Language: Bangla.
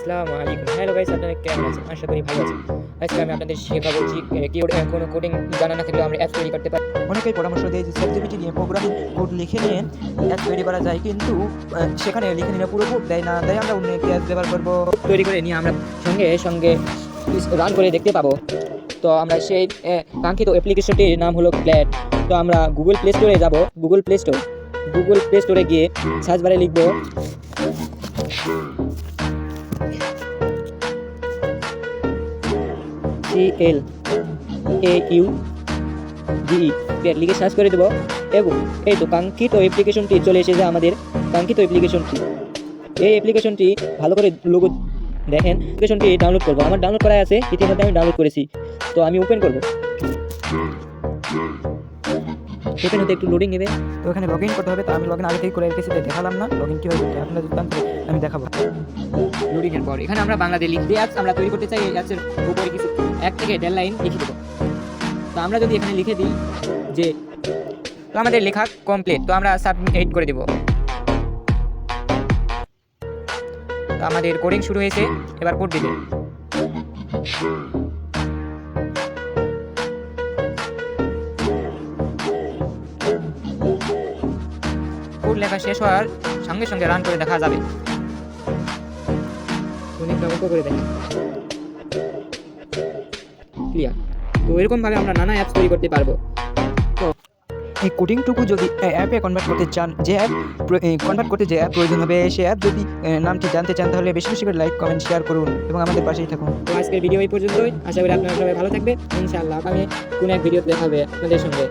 আসসালামু আলাইকুম। হ্যালো গাইস, আপনারা কেমন আছেন? আশা করি ভালো আছেন। আজকে আমি আপনাদের শেখাবো যে কিবোর্ডে কোনো কোডিং জানা না থাকলেও আমরা অ্যাপস তৈরি করতে পারি। অনেকেই পরামর্শ দেয় যে চ্যাটজিপিটি নিয়ে প্রোগ্রামিং কোড লিখে নিয়ে অ্যাপ তৈরি করা যায়, কিন্তু সেখানে লিখে নিলে পুরো কোড দেয় না, তাই আমরা অন্য একটি অ্যাপ ব্যবহার করবো। তৈরি করে নিয়ে আমরা সঙ্গে সঙ্গে রান করে দেখতে পাবো। তো আমরা সেই কাঙ্ক্ষিত অ্যাপ্লিকেশনটির নাম হলো প্ল্যাট। তো আমরা গুগল প্লে স্টোরে যাব। গুগল প্লে স্টোরে গিয়ে সার্চ বারে লিখবো CLAUDE প্ল্যাট লিখে সার্চ করে দেবো এবং এই তো কাঙ্ক্ষিত অ্যাপ্লিকেশনটি চলে এসেছে। আমাদের কাঙ্ক্ষিত অ্যাপ্লিকেশনটি, এই অ্যাপ্লিকেশনটি ভালো করে লোগো দেখেন। অ্যাপ্লিকেশনটি ডাউনলোড করবো, আমার ডাউনলোড করা আছে, ইতিমধ্যে আমি ডাউনলোড করেছি। তো আমি ওপেন করবো। ওপেন হতে একটু লোডিং নেবে। তো এখানে লগ ইন করতে হবে, তো আমি লগ ইন আগে থেকে করে রেখেছি, তাই দেখালাম না লগ ইন কীভাবে করতে হয়। আপনারা যদি জানতে আমি দেখাবো। লোডিংয়ের পর এখানে আমরা বাংলাতে লিখতে অ্যাপস আমরা তৈরি করতে চাই। এই অ্যাপসের উপরে কিছু 1 থেকে 1.5 লাইন লিখে দেবো। তো আমরা যদি এখানে লিখে দিই যে তো আমাদের লেখা কমপ্লিট, তো আমরা সাবমিট করে দেবো। তো আমাদের কোডিং শুরু হয়েছে, এবার কোড দিতে। কোড লেখা শেষ হওয়ার সঙ্গে সঙ্গে রান করে দেখা যাবে। অনেকটা অঙ্ক করে দেখেন, ক্লিয়ার। তো এরকমভাবে আমরা নানা অ্যাপস তৈরি করতে পারবো। এই কোডিংটুকু যদি অ্যাপে কনভার্ট করতে চান, যে অ্যাপ কনভার্ট করতে যে অ্যাপ প্রয়োজন হবে, সে অ্যাপ যদি নামটি জানতে চান, তাহলে বেশি বেশি করে লাইক কমেন্ট শেয়ার করুন এবং আমাদের পাশেই থাকুন। তো আজকের ভিডিও এই পর্যন্তই। আশা করি আপনারা সবাই ভালো থাকবে। ইনশাআল্লাহ আগামী কোনো এক ভিডিওতে দেখা হবে আপনাদের সঙ্গে।